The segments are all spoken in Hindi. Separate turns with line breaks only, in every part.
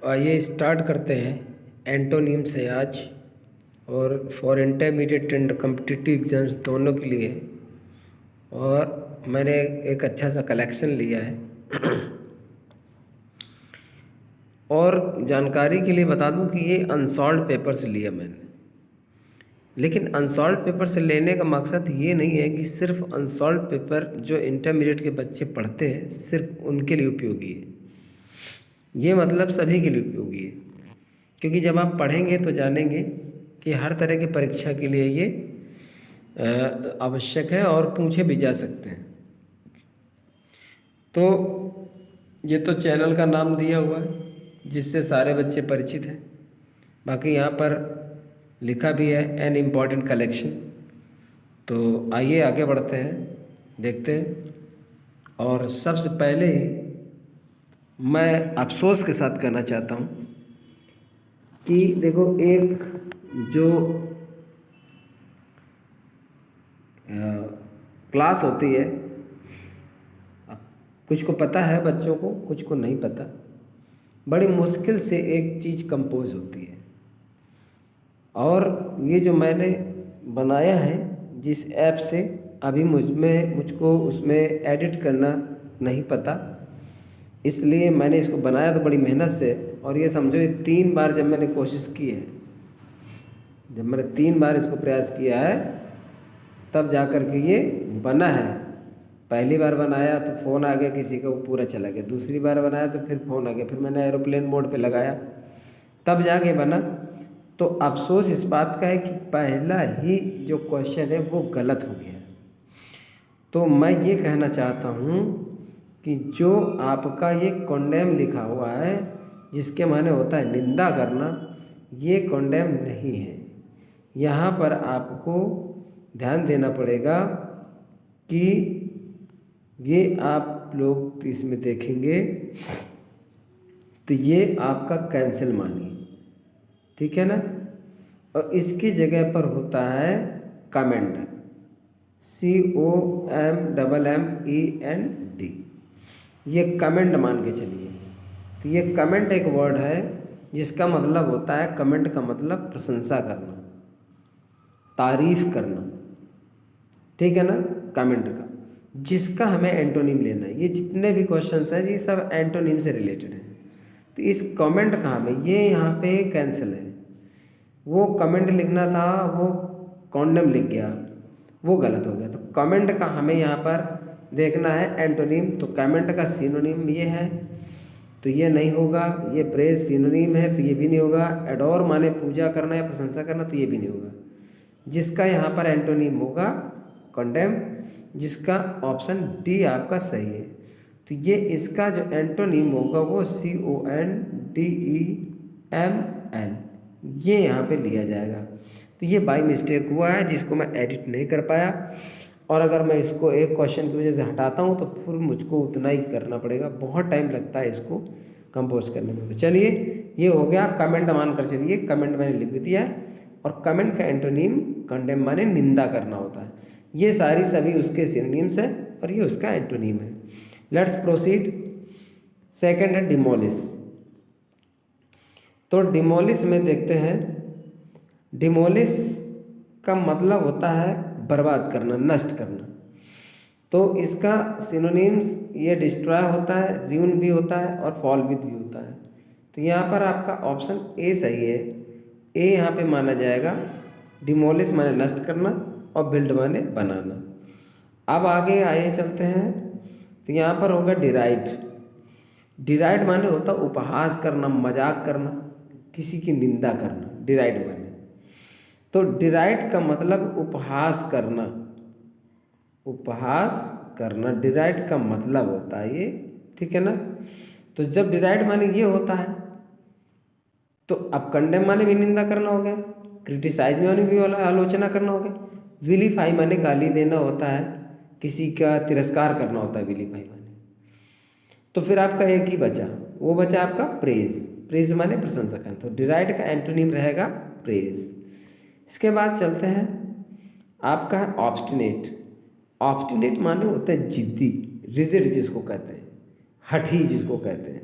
आइए स्टार्ट करते हैं एंटोनिम से आज। और for intermediate and competitive exams दोनों के लिए। और मैंने एक अच्छा सा कलेक्शन लिया है। और जानकारी के लिए बता दूं कि ये अनसॉल्व पेपर से लिया मैंने। लेकिन अनसॉल्व पेपर से लेने का मकसद ये नहीं है कि सिर्फ अनसॉल्व पेपर जो इंटरमीडिएट के बच्चे पढ़ते हैं सिर्फ उनके लिए उपयोगी है। ये मतलब सभी के लिए उपयोगी है, क्योंकि जब आप पढ़ेंगे तो जानेंगे कि हर तरह की परीक्षा के लिए ये आवश्यक है और पूछे भी जा सकते हैं। तो ये तो चैनल का नाम दिया हुआ है जिससे सारे बच्चे परिचित हैं। बाकी यहाँ पर लिखा भी है एन इम्पॉर्टेंट कलेक्शन। तो आइए आगे बढ़ते हैं, देखते हैं। और सबसे पहले ही मैं अफसोस के साथ कहना चाहता हूँ कि देखो, एक जो क्लास होती है, कुछ को पता है बच्चों को, कुछ को नहीं पता। बड़ी मुश्किल से एक चीज़ कंपोज होती है। और ये जो मैंने बनाया है जिस ऐप से, अभी मुझको उसमें एडिट करना नहीं पता, इसलिए मैंने इसको बनाया तो बड़ी मेहनत से। और ये समझो, ये 3 बार जब मैंने कोशिश की है, जब मैंने 3 बार इसको प्रयास किया है तब जा कर के ये बना है। पहली बार बनाया तो फ़ोन आ गया किसी का, वो पूरा चला गया। दूसरी बार बनाया तो फिर फ़ोन आ गया, फिर मैंने एरोप्लेन मोड पे लगाया, तब जाके बना। तो अफसोस इस बात का है कि पहला ही जो क्वेश्चन है वो गलत हो गया। तो मैं ये कहना चाहता हूँ कि जो आपका ये कॉन्डेम लिखा हुआ है, जिसके माने होता है निंदा करना, ये कॉन्डेम नहीं है। यहाँ पर आपको ध्यान देना पड़ेगा कि ये आप लोग इसमें देखेंगे तो ये आपका कैंसिल मानिए, ठीक है ना। और इसकी जगह पर होता है कमेंट, COMMEND। ये कमेंट मान के चलिए। तो ये कमेंट एक वर्ड है जिसका मतलब होता है, कमेंट का मतलब प्रशंसा करना, तारीफ करना, ठीक है ना। कमेंट का, जिसका हमें एंटोनिम लेना है। ये जितने भी क्वेश्चंस हैं ये सब एंटोनिम से रिलेटेड हैं। तो इस कमेंट का हमें, ये यहाँ पे कैंसिल है, वो कमेंट लिखना था, वो कॉन्डम लिख गया, वो गलत हो गया। तो कमेंट का हमें यहाँ पर देखना है एंटोनिम। तो कमेंट का सिनोनिम ये है, तो ये नहीं होगा। ये प्रेज सिनोनिम है, तो ये भी नहीं होगा। एडोर माने पूजा करना या प्रशंसा करना, तो ये भी नहीं होगा। जिसका यहाँ पर एंटोनिम होगा कंडेम, जिसका ऑप्शन डी आपका सही है। तो ये इसका जो एंटोनिम होगा वो CONDEMN, ये यहाँ पे लिया जाएगा। तो ये बाय मिस्टेक हुआ है जिसको मैं एडिट नहीं कर पाया। और अगर मैं इसको एक क्वेश्चन की वजह से हटाता हूँ तो फिर मुझको उतना ही करना पड़ेगा, बहुत टाइम लगता है इसको कंपोज करने में। तो चलिए, ये हो गया कमेंट मान कर चलिए, कमेंट मैंने लिख दिया है। और कमेंट का एंटोनिम कंडेम माने निंदा करना होता है। ये सारी सभी उसके सिनोनिम्स हैं और ये उसका एंटोनिम है। Let's proceed. सेकंड है डिमोलिश। तो डिमोलिश में देखते हैं, डिमोलिश का मतलब होता है बर्बाद करना, नष्ट करना। तो इसका सिनोनिम्स ये डिस्ट्रॉय होता है, र्यून भी होता है और फॉल विद भी होता है। तो यहाँ पर आपका ऑप्शन ए सही है। ए यहाँ पे माना जाएगा। डिमोलिश माने नष्ट करना और बिल्ड माने बनाना। अब आगे आइए चलते हैं। तो यहाँ पर होगा डिराइड। डिराइड माने होता उपहास करना, मजाक करना, किसी की निंदा करना, डिराइड माने। तो डिराइड का मतलब उपहास करना, उपहास करना डिराइड का मतलब होता है ये, ठीक है ना। तो जब डिराइड माने ये होता है तो अब कंडेम माने भी निंदा करना हो गया, क्रिटिसाइज माने भी आलोचना करना हो गया, विलीफाई माने गाली देना होता है, किसी का तिरस्कार करना होता है विलीफाई माने। तो फिर आपका एक ही बचा, वो बचा आपका प्रेज। प्रेज माने प्रशंसा करना। तो डिराइड का एंटोनिम रहेगा प्रेज। इसके बाद चलते हैं, आपका है ऑब्स्टिनेट। ऑब्स्टिनेट माने होता है जिद्दी, रिजिड जिसको कहते हैं, हठी जिसको कहते हैं।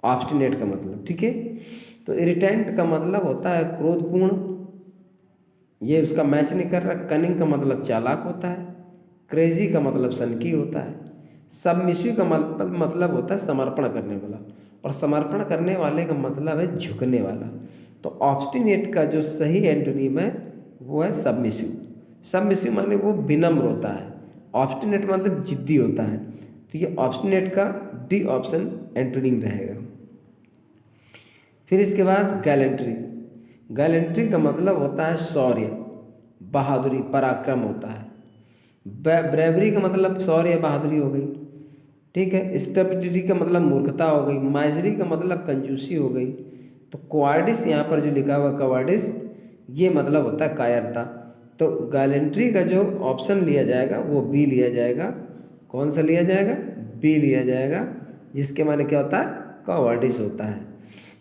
ऑब्स्टिनेट का मतलब, ठीक है। तो इरिटेंट का मतलब होता है क्रोधपूर्ण, ये उसका मैच नहीं कर रहा। कनिंग का मतलब चालाक होता है। क्रेजी का मतलब सनकी होता है। सबमिसिव का मतलब होता है समर्पण करने वाला, और समर्पण करने वाले का मतलब है झुकने वाला। तो ऑब्स्टिनेट का जो सही एंटोनिम है वो है सबमिसिव। सबमिसिव माने वो विनम्र होता है, ऑब्स्टिनेट मतलब जिद्दी होता है। तो ये ऑब्स्टिनेट का डी ऑप्शन एंटोनिम रहेगा। फिर इसके बाद गैलेंट्री। गैलेंट्री का मतलब होता है शौर्य, बहादुरी, पराक्रम होता है। ब्रेवरी का मतलब शौर्य बहादुरी हो गई, ठीक है। स्टुपिडिटी का मतलब मूर्खता हो गई। माइजरी का मतलब कंजूसी हो गई। तो क्वार्डिस यहाँ पर जो लिखा हुआ क्वार्डिस, ये मतलब होता है कायरता। तो गैलेंट्री का जो ऑप्शन लिया जाएगा वो बी लिया जाएगा। कौन सा लिया जाएगा? बी लिया जाएगा, जिसके माने क्या होता है? कॉवर्डिस होता है।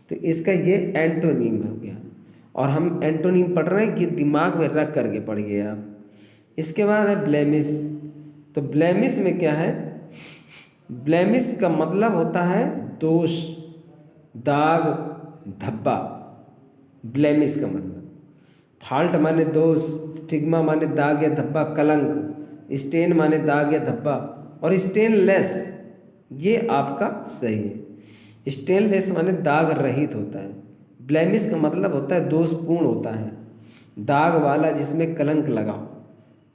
तो इसका ये एंटोनीम हो गया, और हम एंटोनीम पढ़ रहे हैं कि दिमाग में रख करके पढ़िए आप। इसके बाद है ब्लेमिश। तो ब्लेमिश में क्या है? ब्लेमिश का मतलब होता है दोष, दाग, धब्बा। ब्लेमिश का मतलब फॉल्ट माने दोष, स्टिग्मा माने दाग या धब्बा, कलंक, स्टेन माने दाग या धब्बा, और स्टेनलेस ये आपका सही है। स्टेनलेस माने दाग रहित होता है। ब्लेमिश का मतलब होता है दोषपूर्ण होता है, दाग वाला जिसमें कलंक लगा हो।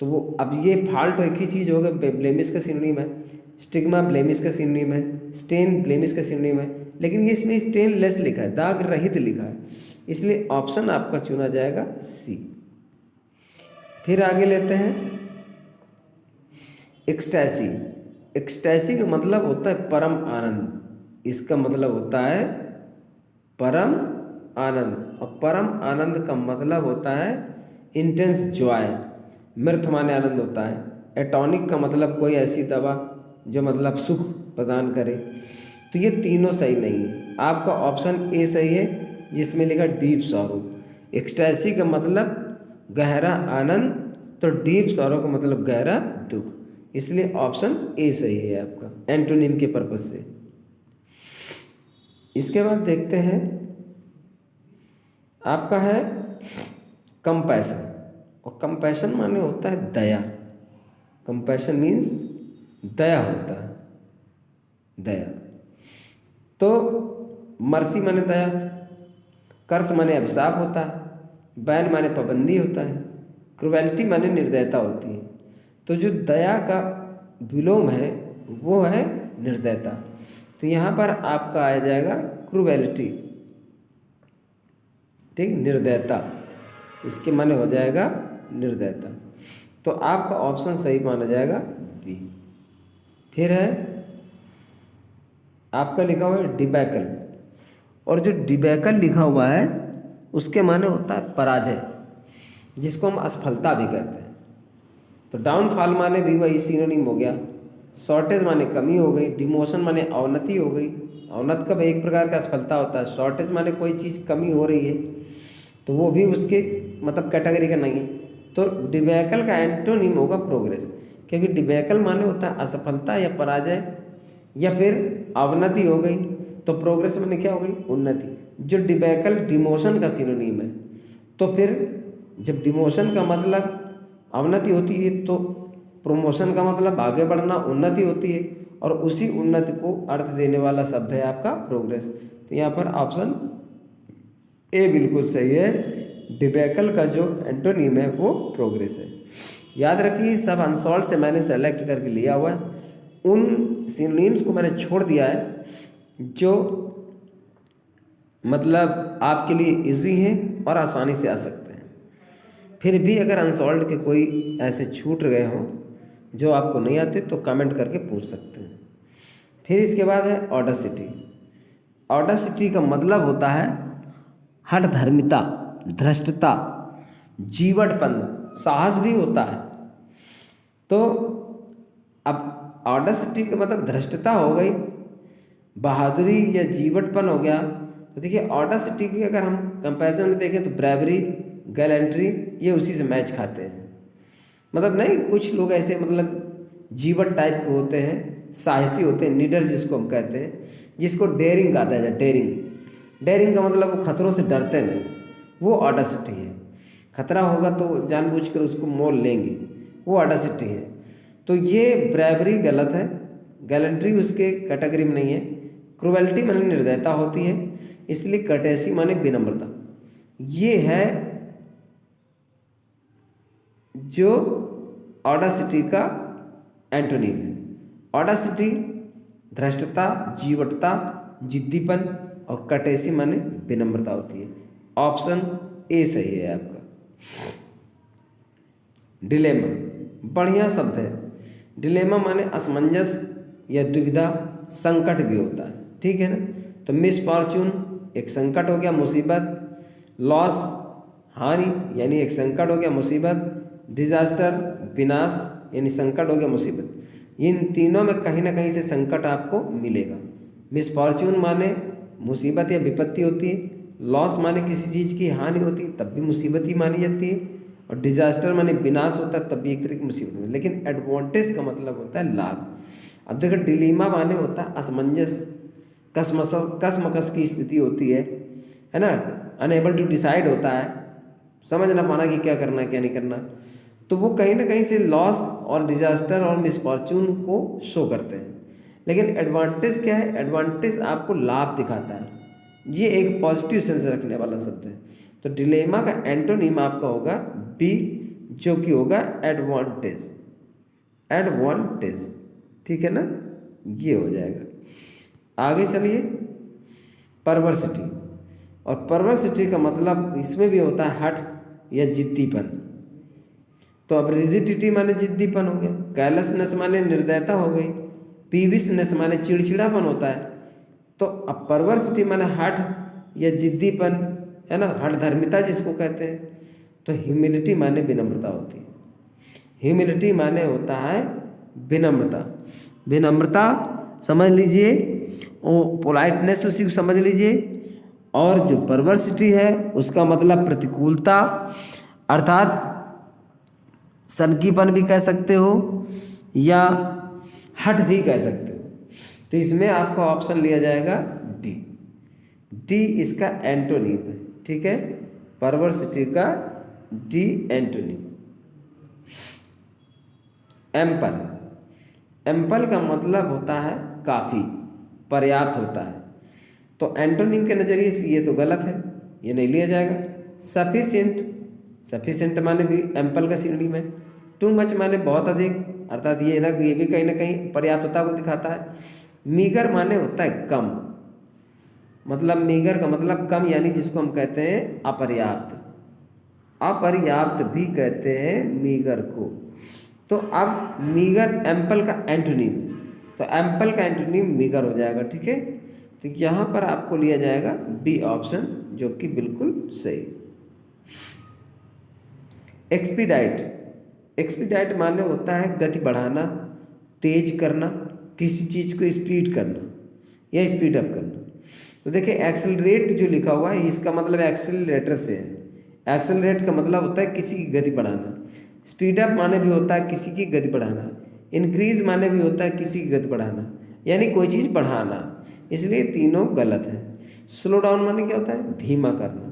तो वो अब ये फॉल्ट एक ही चीज़ होगा, ब्लेमिश का सिनोनिम है। स्टिग्मा ब्लेमिश का सिनोनिम है। स्टेन ब्लेमिश का सिनोनिम है। लेकिन ये इसमें स्टेनलेस लिखा है, दाग रहित लिखा है, इसलिए ऑप्शन आपका चुना जाएगा सी। फिर आगे लेते हैं एक्सटैसी। एक्सटैसी का मतलब होता है परम आनंद। इसका मतलब होता है परम आनंद, और परम आनंद का मतलब होता है इंटेंस जॉय। मृत माने आनंद होता है। एटॉनिक का मतलब कोई ऐसी दवा जो मतलब सुख प्रदान करे। तो ये तीनों सही नहीं है, आपका ऑप्शन ए सही है जिसमें लिखा डीप सॉरो। एक्सटैसी का मतलब गहरा आनंद, तो डीप सॉरो का मतलब गहरा दुख, इसलिए ऑप्शन ए सही है आपका एंटोनिम के पर्पज से। इसके बाद देखते हैं आपका है कंपैशन। और कंपैशन माने होता है दया। कंपैशन मीन्स दया होता है, दया। तो मर्सी माने दया, कर्स माने अभिशाप होता है, बैन माने पाबंदी होता है, क्रुएल्टी माने निर्दयता होती है। तो जो दया का विलोम है वो है निर्दयता। तो यहाँ पर आपका आ जाएगा क्रुएल्टी, ठीक, निर्दयता, इसके माने हो जाएगा निर्दयता। तो आपका ऑप्शन सही माना जाएगा बी। फिर है आपका लिखा हुआ है डिबैकल। और जो डिबैकल लिखा हुआ है उसके माने होता है पराजय, जिसको हम असफलता भी कहते हैं। तो डाउनफॉल माने भी वही सिनोनिम हो गया। शॉर्टेज माने कमी हो गई। डिमोशन माने अवनति हो गई। अवनत का भी एक प्रकार का असफलता होता है। शॉर्टेज माने कोई चीज़ कमी हो रही है, तो वो भी उसके मतलब कैटेगरी का नहीं है। तो डिबैकल का एंटोनिम होगा प्रोग्रेस, क्योंकि डिबैकल माने होता है असफलता या पराजय या फिर अवनति हो गई। तो प्रोग्रेस माने क्या हो गई? उन्नति। जो डिबैकल डिमोशन का सिनोनिम है, तो फिर जब डिमोशन का मतलब अवनति होती है तो प्रमोशन का मतलब आगे बढ़ना, उन्नति होती है, और उसी उन्नति को अर्थ देने वाला शब्द है आपका प्रोग्रेस। तो यहाँ पर ऑप्शन ए बिल्कुल सही है। डिबैकल का जो एंटोनिम है वो प्रोग्रेस है। याद रखिए सब अनसॉल्व से मैंने सेलेक्ट करके लिया हुआ है, उन सिनोनिम्स को मैंने छोड़ दिया है जो मतलब आपके लिए इजी हैं और आसानी से आ सकते हैं। फिर भी अगर अनसॉल्व के कोई ऐसे छूट गए हों जो आपको नहीं आते तो कमेंट करके पूछ सकते हैं। फिर इसके बाद है ऑडेसिटी। ऑडेसिटी का मतलब होता है हठधर्मिता, धृष्टता, जीवटपन, साहस भी होता है। तो अब ऑडेसिटी का मतलब धृष्टता हो गई, बहादुरी या जीवटपन हो गया। तो देखिए ऑडेसिटी की अगर हम कंपैरिजन में देखें तो ब्रेवरी, गैलेंट्री ये उसी से मैच खाते हैं। मतलब नहीं, कुछ लोग ऐसे मतलब जीवट टाइप के होते हैं, साहसी होते हैं, नीडर जिसको हम कहते हैं, जिसको डेयरिंग कहा जाता है। डेयरिंग, डेयरिंग का मतलब वो खतरों से डरते नहीं, वो ऑडासिटी है। खतरा होगा तो जानबूझकर उसको मोल लेंगे, वो ऑडासिटी है। तो ये ब्रेवरी गलत है, गैलेंट्री उसके कैटेगरी में नहीं है। क्रुएल्टी माने निर्दयता होती है, इसलिए कर्टेसी माने विनम्रता। ये है जो ऑडासिटी का एंटोनिम है। ऑडासिटी धृष्टता, जीवटता, जिद्दीपन, और कर्टेसी माने विनम्रता होती है। ऑप्शन ए सही है आपका। डिलेमा बढ़िया शब्द है। डिलेमा माने असमंजस या दुविधा, संकट भी होता है, ठीक है ना। तो मिसफॉर्च्यून एक संकट हो गया, मुसीबत। लॉस हानि यानी एक संकट हो गया, मुसीबत। डिजास्टर विनाश यानी संकट हो गया, मुसीबत। इन तीनों में कहीं ना कहीं से संकट आपको मिलेगा। मिसफॉर्च्यून माने मुसीबत या विपत्ति होती है। लॉस माने किसी चीज़ की हानि होती है, तब भी मुसीबत ही मानी जाती है। और डिजास्टर माने विनाश होता है, तब भी एक तरह की मुसीबत होती है। लेकिन एडवांटेज का मतलब होता है लाभ। अब देखो डिलीमा माने होता है असमंजस, कसमकस की स्थिति होती है ना। अनएबल टू डिसाइड होता है, समझ ना पाना कि क्या करना है क्या नहीं करना। तो वो कहीं ना कहीं से लॉस और डिजास्टर और मिसफॉर्च्यून को शो करते हैं। लेकिन एडवांटेज क्या है? एडवांटेज आपको लाभ दिखाता है। ये एक पॉजिटिव सेंस रखने वाला शब्द है। तो डिलेमा का एंटोनिम आपका होगा बी, जो कि होगा एडवांटेज। एडवांटेज, ठीक है ना, ये हो जाएगा। आगे चलिए, परवर्सिटी। और परवर्सिटी का मतलब इसमें भी होता है हठ या जिद्दीपन। तो अब रिजिडिटी माने जिद्दीपन हो गया, कैलसनेस माने निर्दयता हो गई, पीविसनेस माने चिड़चिड़ापन होता है। तो अब परवर्सिटी माने हठ या जिद्दीपन, है ना, हठधर्मिता जिसको कहते हैं। तो ह्यूमिलिटी माने विनम्रता होती है। ह्यूमिलिटी माने होता है विनम्रता। विनम्रता समझ लीजिए, और पोलाइटनेस उसी को समझ लीजिए। और जो परवर्सिटी है उसका मतलब प्रतिकूलता, अर्थात सनकीपन भी कह सकते हो या हठ भी कह सकते हो। तो इसमें आपका ऑप्शन लिया जाएगा डी। डी इसका एंटोनिम है, ठीक है, परवर्सिटी का डी एंटोनिम। एम्पल, एम्पल का मतलब होता है काफ़ी, पर्याप्त होता है। तो एंटोनिम के नज़रिए से ये तो गलत है, ये नहीं लिया जाएगा। सफिशिएंट, सफिशिएंट माने भी एम्पल का सिनोनिम है। टू मच माने बहुत अधिक, अर्थात ये ना, ये भी कहीं ना कहीं पर्याप्तता को दिखाता है। मीगर माने होता है कम, मतलब मीगर का मतलब कम, यानी जिसको हम कहते हैं अपर्याप्त। अपर्याप्त भी कहते हैं मीगर को। तो अब मीगर एम्पल का एंटोनिम है, तो एम्पल का एंटोनिम मीगर हो जाएगा, ठीक है। तो यहाँ पर आपको लिया जाएगा बी ऑप्शन, जो कि बिल्कुल सही। एक्सपीडाइट, एक्सपीडाइट माने होता है गति बढ़ाना, तेज करना, किसी चीज़ को स्पीड करना या स्पीड अप करना। तो देखिए एक्सेलरेट जो लिखा हुआ है इसका मतलब एक्सेलरेटर से है। एक्सेलरेट का मतलब होता है किसी की गति बढ़ाना। स्पीड अप माने भी होता है किसी की गति बढ़ाना। इंक्रीज माने भी होता है किसी की गति बढ़ाना, यानी कोई चीज़ बढ़ाना। इसलिए तीनों गलत है। स्लो डाउन माने क्या होता है? धीमा करना।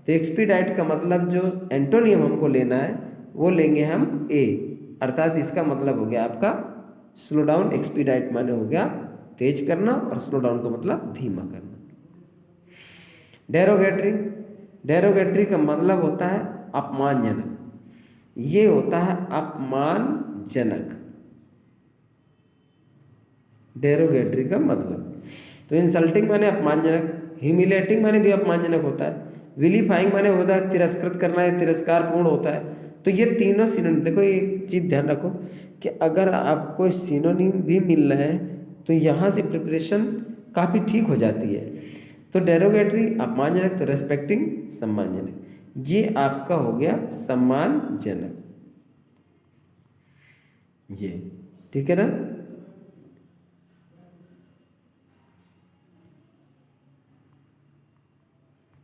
तो एक्सपीडाइट का मतलब जो एंटोनियम हमको लेना है वो लेंगे हम ए, अर्थात इसका मतलब हो गया आपका स्लो डाउन। एक्सपीडाइट माने हो गया तेज करना, और स्लो डाउन का मतलब धीमा करना। डेरोगेटरी, डेरोगेटरी का मतलब होता है अपमानजनक। ये होता है अपमानजनक, डेरोगेटरी का मतलब। तो इंसल्टिंग माने अपमानजनक, ह्यूमिलेटिंग माने भी अपमानजनक होता है, विलीफाइंग माने होता है तिरस्कृत करना या तिरस्कारपूर्ण होता है। तो ये तीनों सिनोनिम, देखो एक चीज़ ध्यान रखो कि अगर आपको सिनोनिम भी मिल रहे हैं तो यहाँ से प्रिपरेशन काफ़ी ठीक हो जाती है। तो डेरोगेटरी अपमानजनक, तो रेस्पेक्टिंग सम्मानजनक, ये आपका हो गया सम्मानजनक, ये ठीक है ना।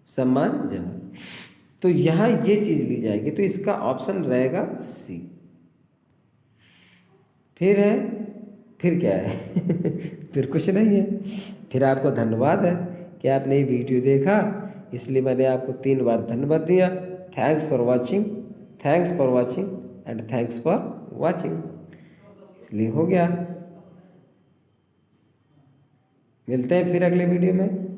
सम्मानजनक, तो यहाँ ये चीज़ ली जाएगी, तो इसका ऑप्शन रहेगा सी। फिर है फिर क्या है? फिर कुछ नहीं है। फिर आपको धन्यवाद है कि आपने ये वीडियो देखा, इसलिए मैंने आपको 3 बार धन्यवाद दिया। Thanks for watching, thanks for watching and thanks for watching, इसलिए हो गया। मिलते हैं फिर अगले वीडियो में।